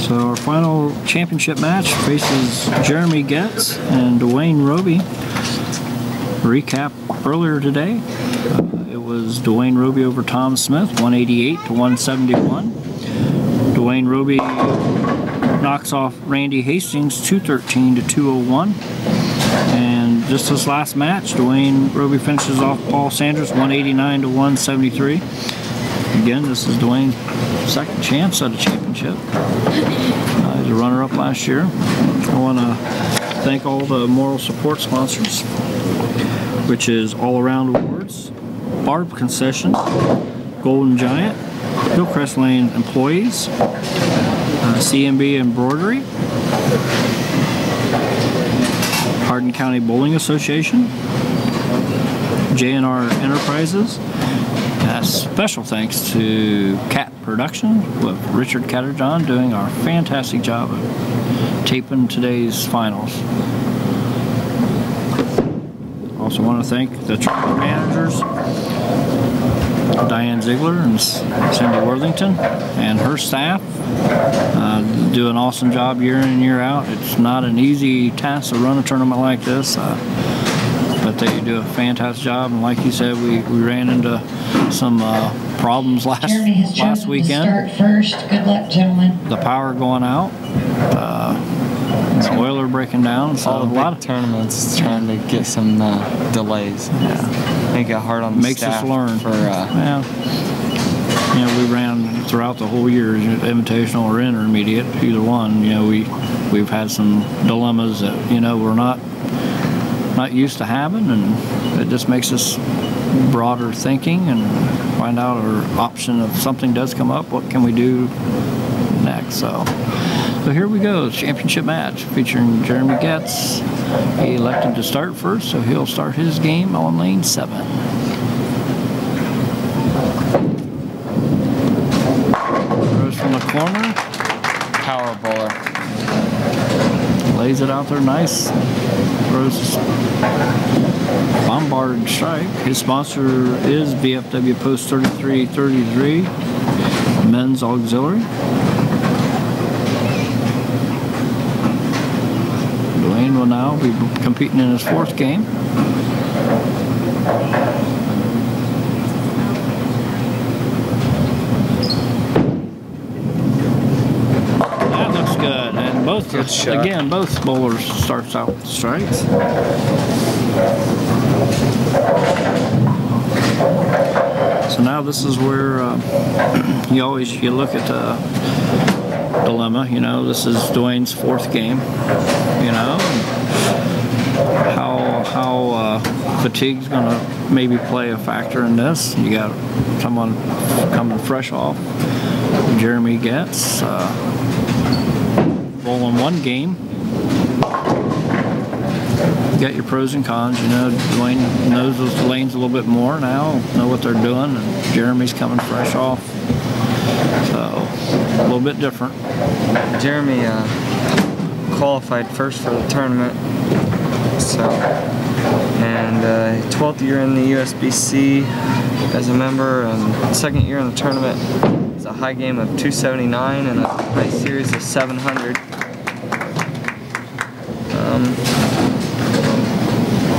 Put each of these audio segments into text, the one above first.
So our final championship match faces Jeremy Getz and Dwayne Roby. Recap earlier today. It was Dwayne Roby over Tom Smith, 188 to 171. Dwayne Roby knocks off Randy Hastings, 213 to 201. And just this last match, Dwayne Roby finishes off Paul Sanders, 189 to 173. Again, this is Dwayne's second chance at a championship. He's a runner-up last year. I want to thank all the moral support sponsors, which is All Around Awards, Barb Concession, Golden Giant, Hillcrest Lane Employees, CMB Embroidery, Hardin County Bowling Association, J&R Enterprises. Special thanks to Cat Production with Richard Catterjohn doing our fantastic job of taping today's finals. Also want to thank the tournament managers, Diane Ziegler and Cindy Worthington, and her staff. Do an awesome job year in and year out. It's not an easy task to run a tournament like this, but they do a fantastic job. And like you said, we ran into some problems last weekend. Start first. Good luck, gentlemen. The power going out, the oiler breaking down. So a lot of tournaments trying to get some delays. Yeah, make it hard on the makes staff us learn. We ran throughout the whole year, invitational or intermediate, either one. We've had some dilemmas that we're not used to having, and it just makes us broader thinking and find out our option if something does come up, what can we do next. So here we go, championship match featuring Jeremy Getz. He elected to start first, so he'll start his game on lane 7. Throws from the corner. Power bowler. Lays it out there nice. Throws bombarded strike. His sponsor is VFW Post 3333 Men's Auxiliary. Dwayne will now be competing in his 4th game. That looks good, and both bowlers starts out with strikes. So now this is where you look at the dilemma. This is Dwayne's 4th game. How fatigue's going to maybe play a factor in this. You got someone coming fresh off. Jeremy Getz bowling 1 game. You got your pros and cons. Dwayne knows those lanes a little bit more now, know what they're doing, and Jeremy's coming fresh off. So a little bit different. Jeremy qualified first for the tournament, and 12th year in the USBC as a member, and 2nd year in the tournament. It's a high game of 279 and a high series of 700.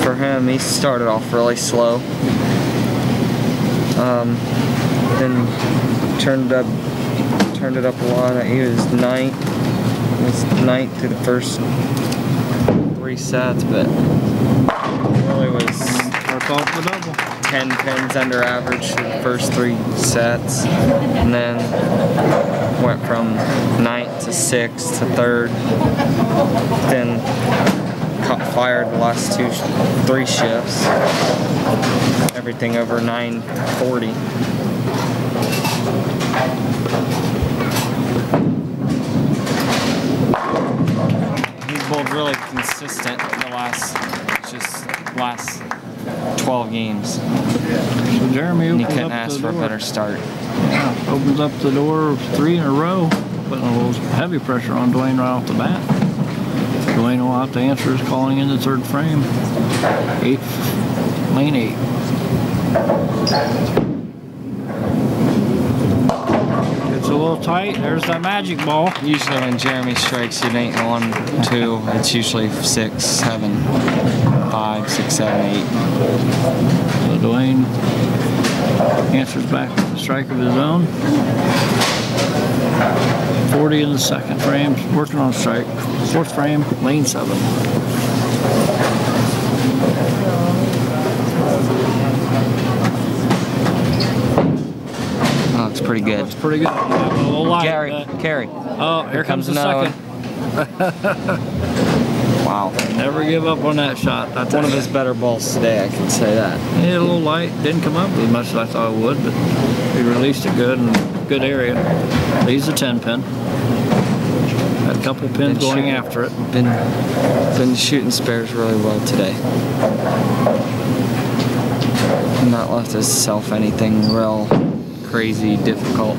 For him, he started off really slow, then turned it up a lot. He was 9th through the first 3 sets, but really was 10 pins under average for the first 3 sets, and then went from 9th to 6th to 3rd, then caught fire the last 3 shifts, everything over 940. He's bowled really consistent the last 12 games. So Jeremy and he couldn't ask for a better start. Yeah, opens up the door 3 in a row, putting a little heavy pressure on Dwayne right off the bat. Dwayne will have to answer his calling in the 3rd frame. Lane 8. Good It's a little tight. There's that magic ball. Usually when Jeremy strikes, it ain't 1, 2. It's usually 6, 7, 5, 6, 7, 8. So Dwayne answers back with a strike of his own. 40 in the second frame, working on strike. Fourth frame, lane 7. Oh, it's pretty good. That's pretty good. A little light, Carry. Oh, here comes the another second. Wow. Never give up on that shot. That's One of his better balls today, I can say that. Yeah, a little light. Didn't come up as much as I thought it would, but he released it good in good area. He's a 10 pin. Had a couple pins going after it. Been shooting spares really well today. Not left himself anything real crazy difficult.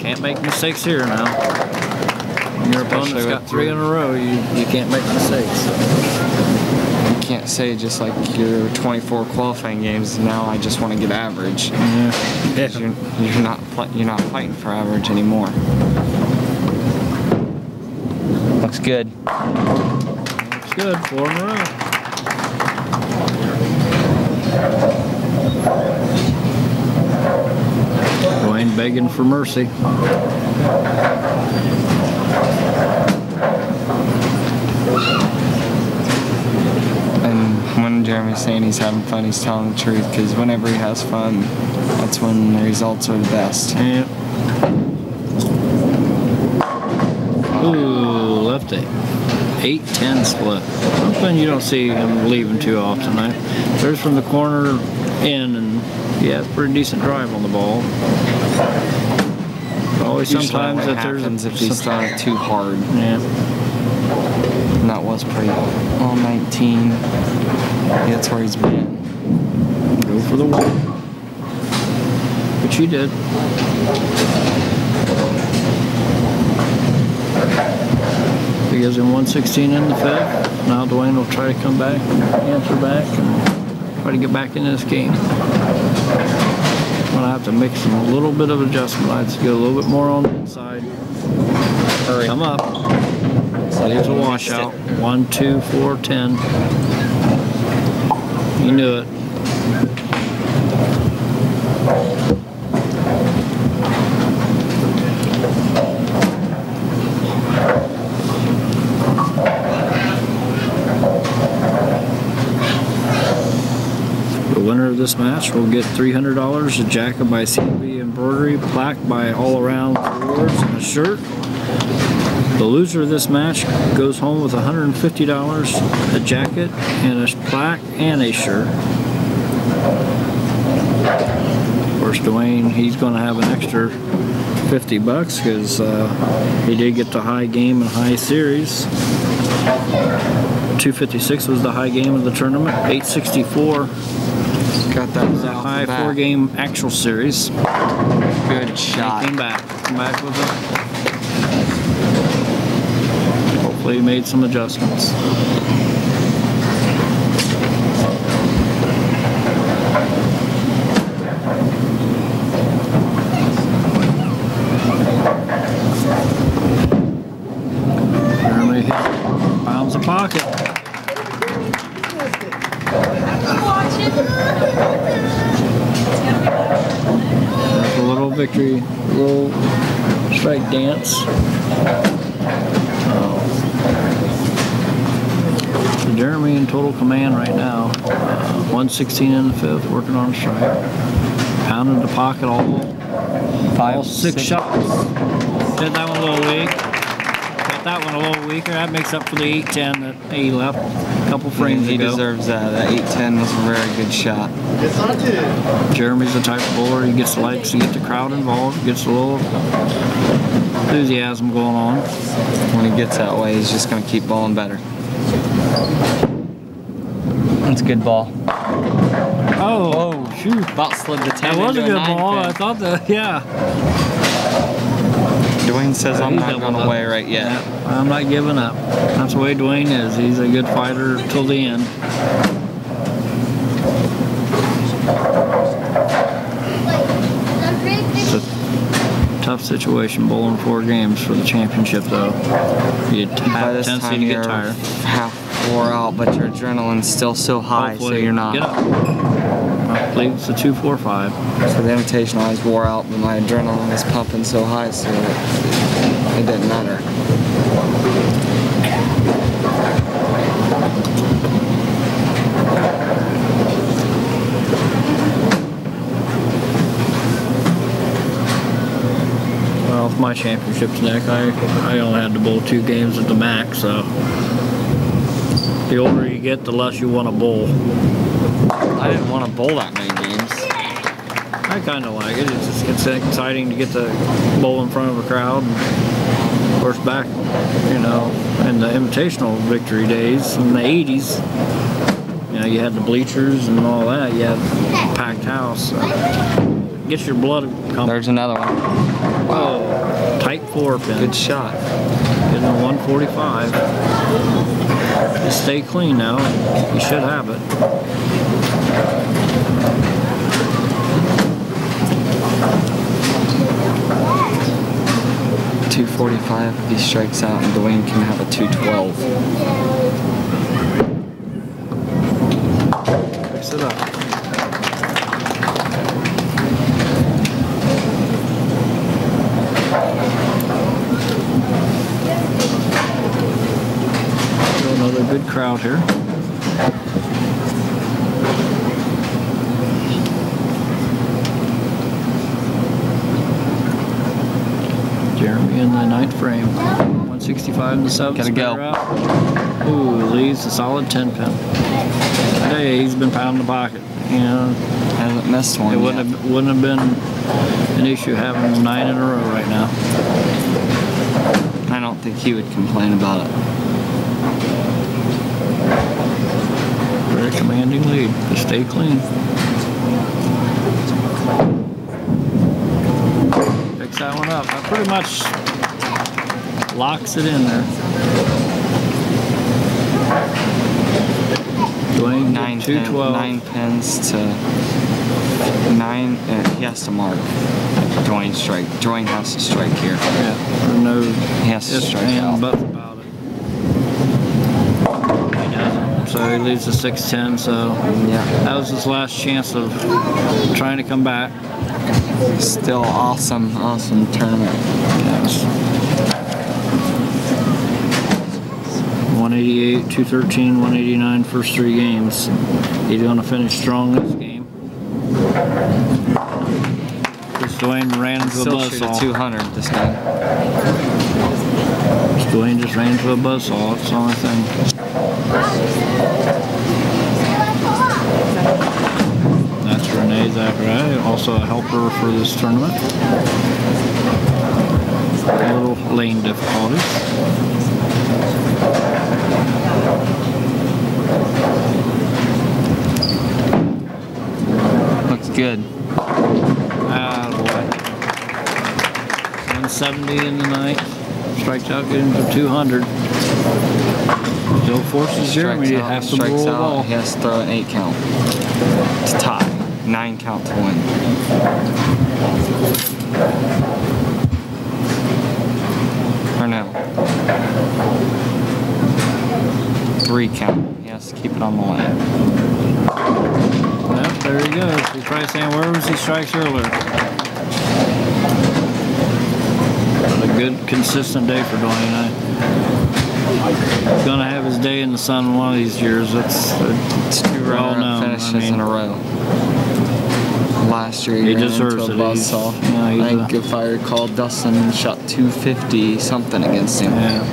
Can't make mistakes here now. When your opponent's got 3 in a row, you can't make mistakes. You can't say just like your 24 qualifying games. Now I just want to get average. Yeah. You're not fighting for average anymore. Looks good. Looks good. 4 in a row. Dwayne begging for mercy. And when Jeremy's saying he's having fun, he's telling the truth, because whenever he has fun, that's when the results are the best. Yeah. Ooh, left 8-10 split. Something you don't see him leaving too often. There's from the corner in, and yeah, it's a pretty decent drive on the ball. But always sometimes that there's if he's throwing it too hard. Yeah. And that was pretty. All 19. Yeah, that's where he's been. Go for the wall. Which he did. He gives him 116 in the fifth. Now Dwayne will try to come back, answer back, and try to get back into this game. I'm gonna have to make a little bit of adjustment. I have to get a little bit more on the inside. Hurry. Come up. So here's a washout. 1, 2, 4, 10. You knew it. The winner of this match will get $300, a jacket by CB Embroidery, plaque by All Around Awards, and a shirt. The loser of this match goes home with $150, a jacket, and a plaque, and a shirt. Of course, Dwayne, he's going to have an extra $50 because he did get the high game and high series. 256 was the high game of the tournament. 864 Got that was a high 4-game actual series. Good shot. He came back with it. Hopefully he made some adjustments. Jeremy bounds the pocket. That's a little victory, a little strike dance. So Jeremy in total command right now. 116 in the fifth, working on a strike. Pounding the pocket all 6 shots. Did that one a little weak. Got that one a little weaker. That makes up for the 8-10 that he left a couple frames He ago. deserves that. That 8-10 was a very good shot. Jeremy's the type of bowler, he likes to get the crowd involved, gets a little enthusiasm going on. When he gets that way, he's just going to keep bowling better. That's a good ball. Oh, shoot. About slid the 10 That was a into good ball. 9 I thought that, yeah. Dwayne says I'm He's not going doubled away up. right yet. Yeah, I'm not giving up. That's the way Dwayne is. He's a good fighter till the end. It's a tough situation bowling 4 games for the championship, though. You By have a this tendency time to get you're tired. half wore out, but your adrenaline's still so high, so Hopefully, you're not. Get up. I believe it's a 245. So the Invitational I was wore out, but my adrenaline was pumping so high, so it didn't matter. Well, with my championship's neck, I only had to bowl 2 games at the max, so the older you get, the less you want to bowl. I didn't want to bowl that many games. I kind of like it. It's exciting to get to bowl in front of a crowd. And of course, back, you know, in the Invitational victory days in the 80s, you know, you had the bleachers and all that. You had a packed house. So get your blood pumping. There's another one. Oh, tight 4 pin. Good shot. Getting a 145. Just stay clean now. You should have it. 245 if he strikes out, and Dwayne can have a 212. Fix it up. Another good crowd here. Jeremy in the 9th frame. 165 in the 7th. Gotta go. Out. Ooh, leaves a solid 10 pin. Today he's been pounding the pocket. You know, Hasn't missed one it yet. wouldn't have been an issue having 9 in a row right now. I don't think he would complain about it. Very commanding lead. Just stay clean. Picks that one up. That pretty much locks it in there. Dwayne, 9 pins to 9. He has to mark. Dwayne strike. Dwayne has to strike here. Yeah, no He has to ifs, strike ands, out. buts about it. He doesn't. So he leaves a 6-10. So Yeah. that was his last chance of trying to come back. Still awesome, awesome tournament. Yes. 188, 213, 189 first 3 games. He's going to finish strong this game. Because Dwayne ran into a Still shoot a buzzsaw. 200 this game. Dwayne just ran into a buzzsaw. That's the only thing. That's Renee Zachariah, also a helper for this tournament. A little lane difficulties. Looks good. Ah, boy. 170 in the 9th. Strikes out, getting to 200. Still forces Jeremy to have to strikes roll the out. ball. He has to throw an 8 count to tie. 9 count to win. Or no. 3 count. He has to keep it on the line. Yep, there he goes. He's probably saying, where was he strikes earlier? A good, consistent day for Dwayne. He's going to have his day in the sun one of these years. It's 2 runner-up finishes in a row. Last year he ran deserves into a it. buzzsaw. Yeah, I think if I recall, Dustin shot 250 something against him. Yeah.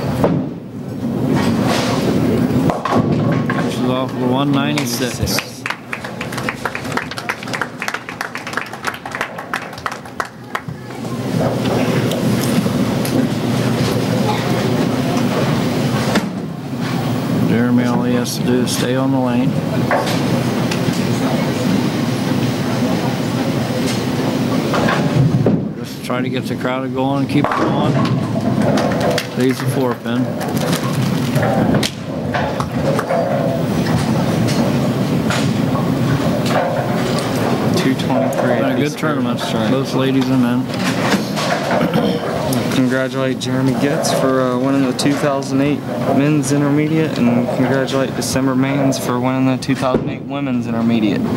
Catches off with 196. Jeremy, all he has to do is stay on the lane. Just try to get the crowd going and keep it going. Leaves a 4 pin. .223. Been a good tournament, both ladies and men. congratulate Jeremy Getz for winning the 2008 Men's Intermediate, and congratulate December Mains for winning the 2008 Women's Intermediate. Picks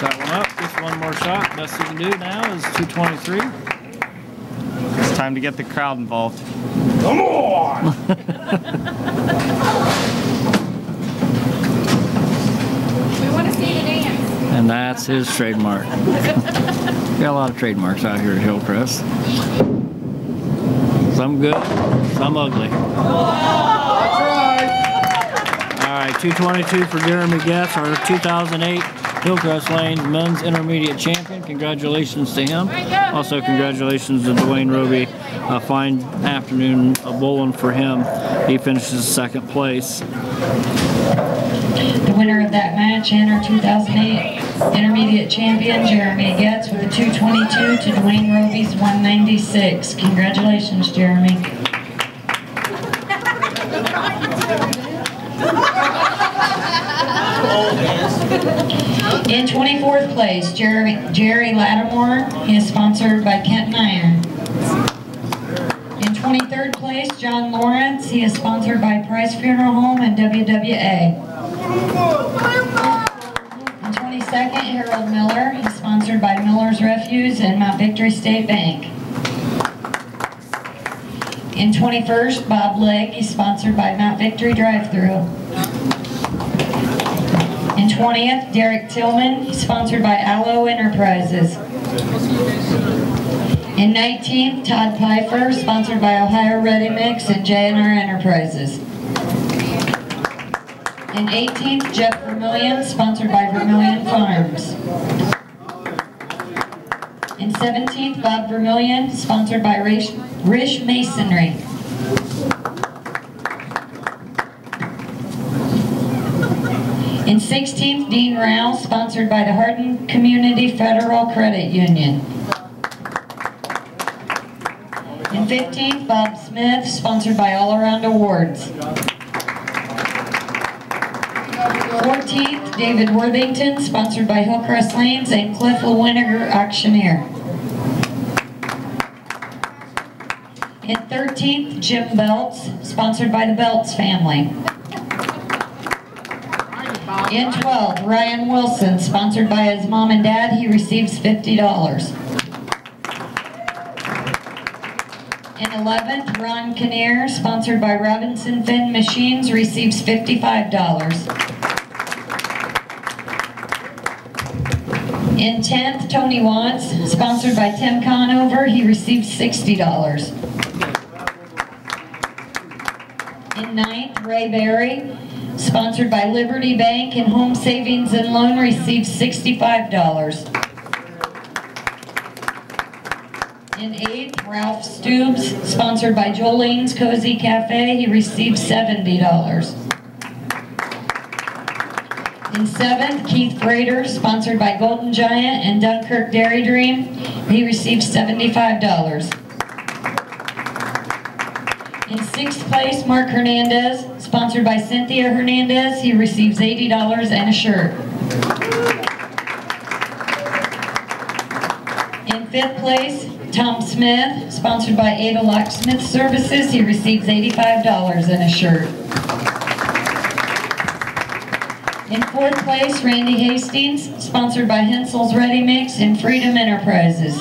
that one up. Just one more shot. Best you can do now is 223. It's time to get the crowd involved. Come on! We want to see the dance. And that's his trademark. Got a lot of trademarks out here at Hillcrest. Some good, some ugly. Alright, 222 for Jeremy Getz, our 2008 Hillcrest Lanes Men's Intermediate Champion. Congratulations to him. Also congratulations to Dwayne Roby. A fine afternoon of bowling for him. He finishes second place. The winner of that match and our 2008 Intermediate Champion, Jeremy Getz, with a 222 to Dwayne Roby's 196. Congratulations, Jeremy. In 24th place, Jerry Lattimore. He is sponsored by Kenton Iron. In 23rd place, John Lawrence. He is sponsored by Price Funeral Home and WWA. In 22nd, Harold Miller. He's sponsored by Miller's Refuse and Mount Victory State Bank. In 21st, Bob Legg. He's sponsored by Mount Victory Drive-Thru. In 20th, Derek Tillman. He's sponsored by Allo Enterprises. In 19th, Todd Pfeiffer, sponsored by Ohio Ready Mix and J&R Enterprises. In 18th, Jeff Vermillion, sponsored by Vermillion Farms. In 17th, Bob Vermillion, sponsored by Rish Masonry. In 16th, Dean Rouse, sponsored by the Hardin Community Federal Credit Union. In 15th, Bob Smith, sponsored by All Around Awards. 14th, David Worthington, sponsored by Hillcrest Lanes and Cliff Lewiniger Auctioneer. In 13th, Jim Belts, sponsored by the Belts family. In 12th, Ryan Wilson, sponsored by his mom and dad. He receives $50. In 11th, Ron Kinnear, sponsored by Robinson Finn Machines, receives $55. In 10th, Tony Watts, sponsored by Tim Conover, he receives $60. In 9th, Ray Berry, sponsored by Liberty Bank and Home Savings and Loan, receives $65. In 8th, Ralph Stoops, sponsored by Jolene's Cozy Cafe, he receives $70. In 7th, Keith Frater, sponsored by Golden Giant and Dunkirk Dairy Dream, he receives $75. In 6th place, Mark Hernandez, sponsored by Cynthia Hernandez, he receives $80 and a shirt. In 5th place, Tom Smith, sponsored by Ada Locksmith Services, he receives $85 and a shirt. In 4th place, Randy Hastings, sponsored by Hensel's Ready Mix and Freedom Enterprises.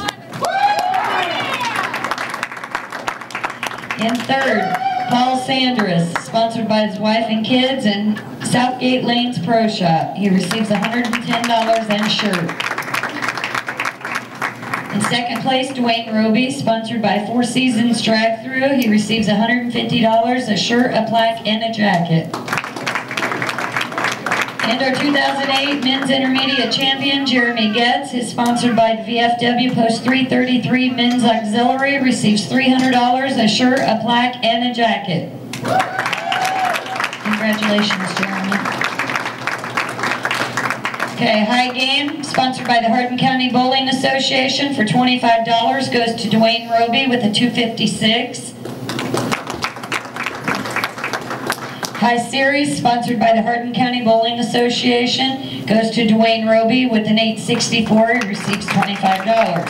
In 3rd, Paul Sanders, sponsored by his wife and kids and Southgate Lanes Pro Shop. He receives $110 and a shirt. In 2nd place, Dwayne Roby, sponsored by Four Seasons Drive-Thru. He receives $150, a shirt, a plaque, and a jacket. And our 2008 Men's Intermediate Champion, Jeremy Getz, is sponsored by the VFW Post 333 Men's Auxiliary, receives $300, a shirt, a plaque, and a jacket. Congratulations, Jeremy. Okay, high game, sponsored by the Hardin County Bowling Association for $25, goes to Dwayne Roby with a 256. High Series, sponsored by the Hardin County Bowling Association, goes to Dwayne Roby with an 864. He receives $25.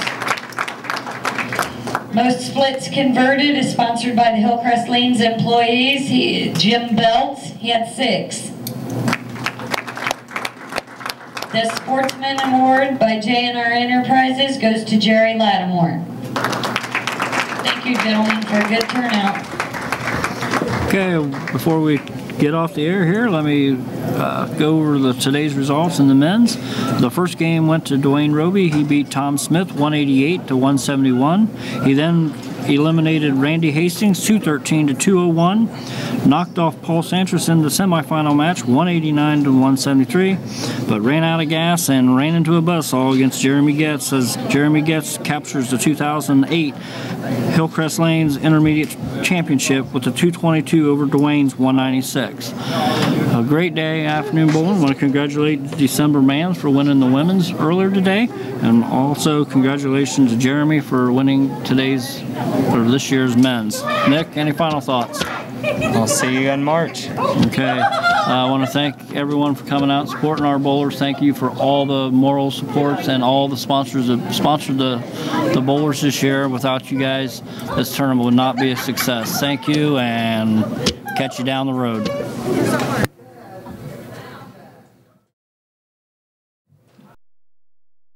Most splits converted is sponsored by the Hillcrest Lanes employees. Jim Belts, he had 6. The Sportsman Award by J&R Enterprises goes to Jerry Lattimore. Thank you, gentlemen, for a good turnout. Okay, before we get off the air here, let me go over today's results in the men's. The first game went to Dwayne Roby. He beat Tom Smith 188 to 171. He then eliminated Randy Hastings 213 to 201. Knocked off Paul Sanchez in the semifinal match 189 to 173, but ran out of gas and ran into a buzzsaw against Jeremy Getz as Jeremy Getz captures the 2008 Hillcrest Lanes Intermediate Championship with the 222 over Dwayne's 196. A great day, afternoon bowling. I want to congratulate the December Mans for winning the women's earlier today, and also congratulations to Jeremy for winning this year's men's. Nick, any final thoughts? I'll see you in March. Okay. I want to thank everyone for coming out and supporting our bowlers. Thank you for all the moral supports and all the sponsors that sponsored the bowlers this year. Without you guys, this tournament would not be a success. Thank you, and catch you down the road.